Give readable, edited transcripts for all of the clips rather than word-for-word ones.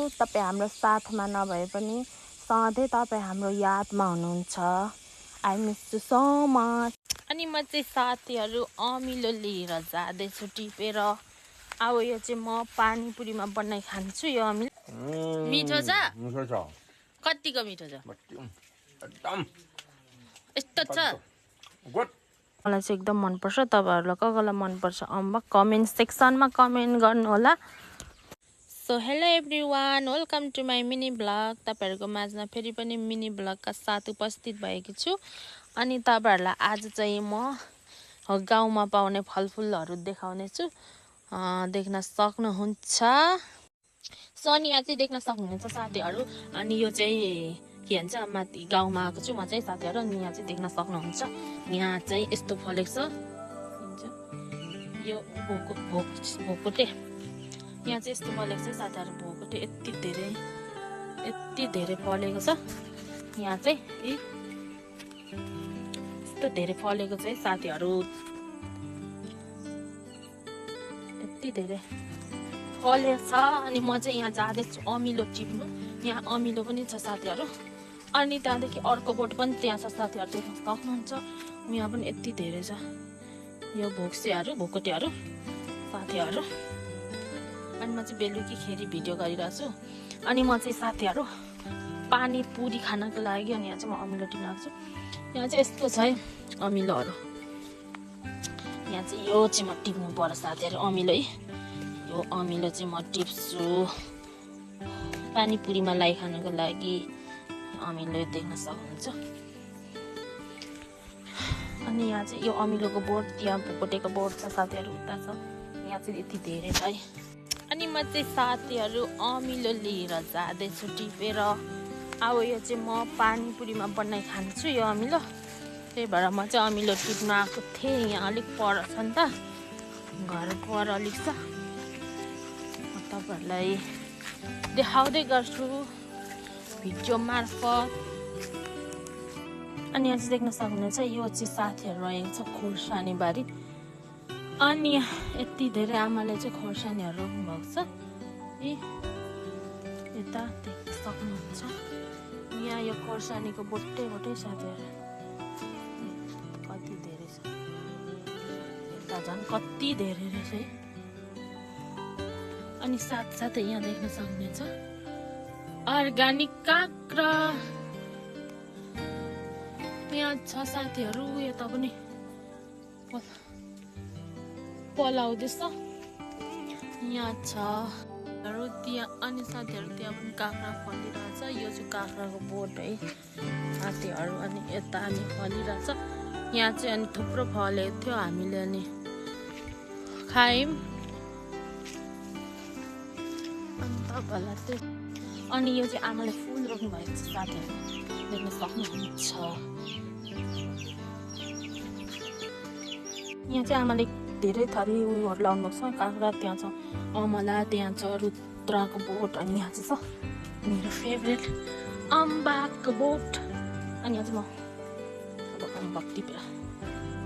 तपाईँ हाम्रो साथमा नभए पनि सधैँ तपाईँ हाम्रो यादमा हुनुहुन्छ। I miss you so much. अनि म चाहिँ साथीहरू अमिलो लिएर जाँदैछु टिपेर। अब यो चाहिँ म पानीपुरीमा बनाइ खान्छु। यो अमिलो मिठो छ? मिठो छ। कतिको मिठो छ? एकदम यस्तो छ। गुड। मलाई चाहिँ एकदम मनपर्छ। तपाईँहरूलाई कसलाई मनपर्छ अम्बक कमेन्ट सेक्सनमा कमेन्ट गर्नु होला। So hello everyone, welcome to my mini blog. तपाईँहरूको माझमा फेरि पनि मिनी ब्लगका साथ उपस्थित भएको छु। अनि तपाईँहरूलाई आज चाहिँ म गाउँमा पाउने फलफुलहरू देखाउने छु। देख्न सक्नुहुन्छ। सो अनि यहाँ चाहिँ देख्न सक्नुहुन्छ साथीहरू। अनि यो चाहिँ के भन्छ, माथि गाउँमा आएको छु म चाहिँ साथीहरू। अनि यहाँ चाहिँ देख्न सक्नुहुन्छ, यहाँ चाहिँ यस्तो फलेको छ। यो भोकुटे यहाँ चाहिँ यस्तो फलेको छ साथीहरू। भोकुटे यति धेरै फलेको छ। यहाँ चाहिँ यस्तो धेरै फलेको छ साथीहरू। यति धेरै फलेको छ। अनि म चाहिँ यहाँ जाँदैछु अमिलो टिप्नु। यहाँ अमिलो पनि छ साथीहरू। अनि त्यहाँदेखि अर्को बोट पनि त्यहाँ छ साथीहरू, देख्न सक्नुहुन्छ। यहाँ पनि यति धेरै छ यो भोकुटेहरू साथीहरू। अनि म चाहिँ बेलुकीखेरि भिडियो गरिरहेको छु। अनि म चाहिँ साथीहरू पानीपुरी खानको लागि अनि यहाँ चाहिँ म अमिलो टिप्न आएको छु। यहाँ चाहिँ यस्तो छ है अमिलोहरू। यहाँ चाहिँ यो चाहिँ म टिप्नु पर्छ साथीहरू, अमिलो है। यो अमिलो चाहिँ म टिप्छु पानीपुरीमा लाई खानको लागि। अमिलो देख्न सक्नुहुन्छ। अनि यहाँ चाहिँ यो अमिलोको बोट, यहाँ भोकुटेको बोट छ साथीहरू, उता छ। यहाँ चाहिँ यति धेरै छ है। अनि म चाहिँ साथीहरू अमिलो लिएर जाँदैछु टिपेर। अब यो चाहिँ म पानीपुरीमा बनाइ खान्छु यो अमिलो। त्यही भएर म चाहिँ अमिलो टिप्न आएको थिएँ। यहाँ अलिक पर छ नि त, घर पर अलिक छ। म तपाईँहरूलाई देखाउँदै गर्छु भिडियो मार्फत। अनि यहाँ चाहिँ देख्न सक्नुहुन्छ, यो चाहिँ साथीहरू रहेको छ खोर्सानी बारी। अनि यति धेरै आमाले चाहिँ खोर्सानीहरू रोप्नु भएको छ। यता देख्न सक्नुहुन्छ, यहाँ यो खोर्सानीको बोटै साथीहरू कति धेरै छ। यता झन् कति धेरै रहेछ है। अनि साथसाथै यहाँ देख्न सक्नुहुन्छ अर्ग्यानिक काँक्रा यहाँ छ साथीहरू। यता पनि पलाउँदैछ यहाँ छ त्यहाँ। अनि साथीहरू त्यहाँ पनि काँक्रा फलिरहेछ। यो चाहिँ काँक्राको बोट है साथीहरू। अनि यता अनि फलिरहेछ। यहाँ चाहिँ अनि थुप्रो फलेको थियो, हामीले अनि खायौँ। अनि तपाईँलाई चाहिँ अनि यो चाहिँ आमाले फुल रोप्नु भएको छ साथीहरू, देख्न सक्नुहुन्छ। यहाँ चाहिँ आमाले धेरै थरी उयोहरू लाउनु भएको छ। काँक्रा त्यहाँ छ, अमला त्यहाँ छ, रुद्राको बोट। अनि यहाँ चाहिँ छ मेरो फेभरेट अम्बकको बोट। अनि यहाँ चाहिँ म अब अम्बक टिपेर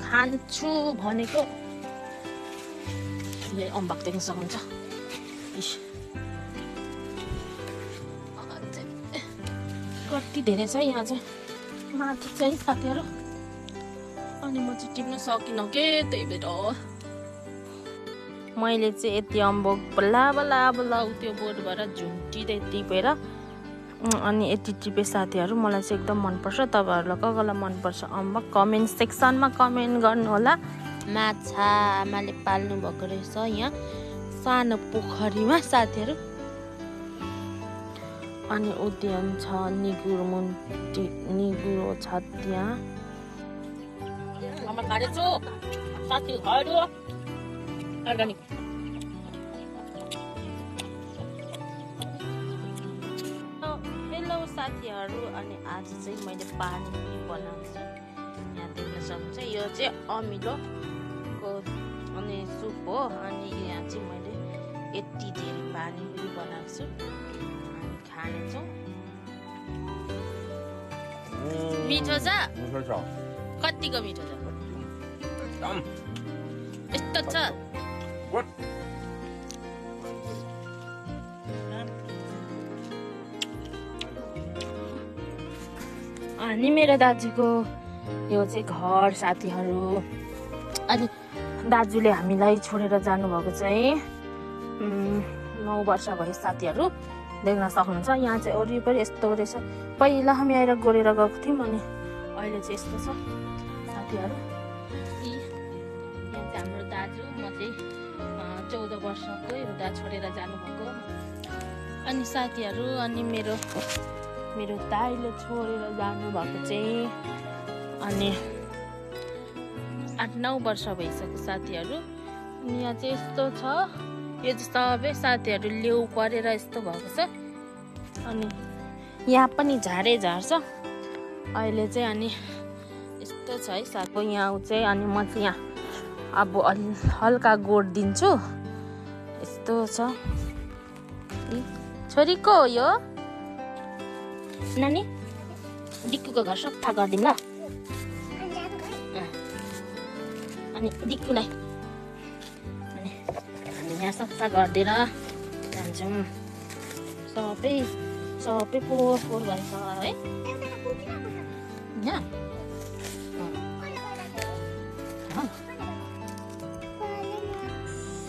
खान्छु भनेको। यहाँ अम्बक देख्न सक्नुहुन्छ। कति धेरै छ यहाँ चाहिँ माथि चाहिँ साथीहरू। अनि म चाहिँ टिप्न सकिनँ के, त्यही भएर मैले चाहिँ यति अम्बक बल्ल त्यो बोटबाट झुन्टिँदै टिपेर अनि यति टिपे साथीहरू। मलाई चाहिँ एकदम मनपर्छ। तपाईँहरूलाई कसलाई मनपर्छ अम्बक कमेन्ट सेक्सनमा कमेन्ट गर्नु होला। माछा आमाले पाल्नु भएको रहेछ यहाँ सानो पोखरीमा साथीहरू। अनि उद्यान छ, निगुरो छ त्यहाँ। अर्ग्यानिक हेलो साथीहरू। अनि आज चाहिँ मैले पानीपुरी बनाउँछु। यहाँ देख्न सक्नुहुन्छ, यो चाहिँ अमिलोको अनि सुप हो। अनि यहाँ चाहिँ मैले यति धेरै पानीपुरी बनाएको छु। हामी खानेछौँ। मिठो छ? कतिको मिठो छ? यस्तो छ। अनि अनि मेरो दाजुको यो चाहिँ घर साथीहरू। अनि दाजुले हामीलाई छोडेर जानुभएको चाहिँ 9 वर्ष भयो साथीहरू, देख्न सक्नुहुन्छ। यहाँ चाहिँ वरिपरि यस्तो रहेछ। पहिला हामी आएर गोरेर गएको थियौँ, अनि अहिले चाहिँ यस्तो छ साथीहरू। यहाँ चाहिँ हाम्रो दाजु, म चाहिँ 14 वर्षको हुँदा छोडेर जानुभएको। अनि साथीहरू, अनि मेरो दाइले छोडेर जानुभएको चाहिँ अनि 8-9 वर्ष भइसक्यो साथीहरू। अनि यहाँ चाहिँ यस्तो छ, यो चाहिँ सबै साथीहरू लेउ परेर यस्तो भएको छ। अनि यहाँ पनि झारै झार्छ अहिले चाहिँ। अनि यस्तो छ है साथी यहाँ चाहिँ। अनि म चाहिँ यहाँ अब हल्का गोड दिन्छु, यस्तो छ। छोरीको हो यो नानी, डिक्कुको घर सफा गरिदिउँ ल। अनि डिक्कुलाई अनि हामी यहाँ सफा गरिदिएर जान्छौँ। सबै पोहोर गरेछ है यहाँ।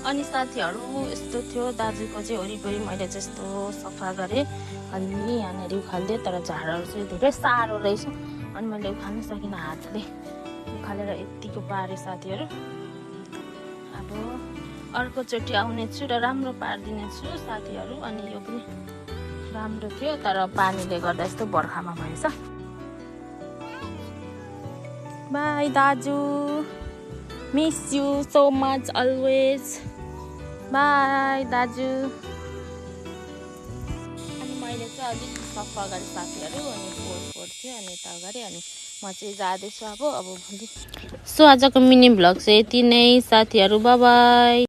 अनि साथीहरू यस्तो थियो, दाजुको चाहिँ वरिपरि मैले जस्तो सफा गरेँ। अनि यहाँनिर उखाल्दिएँ, तर झारहरू चाहिँ धेरै साह्रो रहेछ। अनि मैले उखाल्न सकिनँ, हातले उखालेर यत्तिको पारेँ साथीहरू। अब अर्कोचोटि आउने छु र राम्रो पारिदिनेछु साथीहरू। अनि यो पनि राम्रो थियो, तर पानीले गर्दा यस्तो बर्खामा भएछ। बाई दाजु, miss you so much always. By दाजु। अनि मैले चाहिँ अलिक सफा गरेँ साथीहरू। अनि पोहोर थियो, अनि यता गरेँ। अनि म चाहिँ जाँदैछु अब भोलि। सो आजको मिनी भ्लग चाहिँ यति नै साथीहरू, बाई बाई।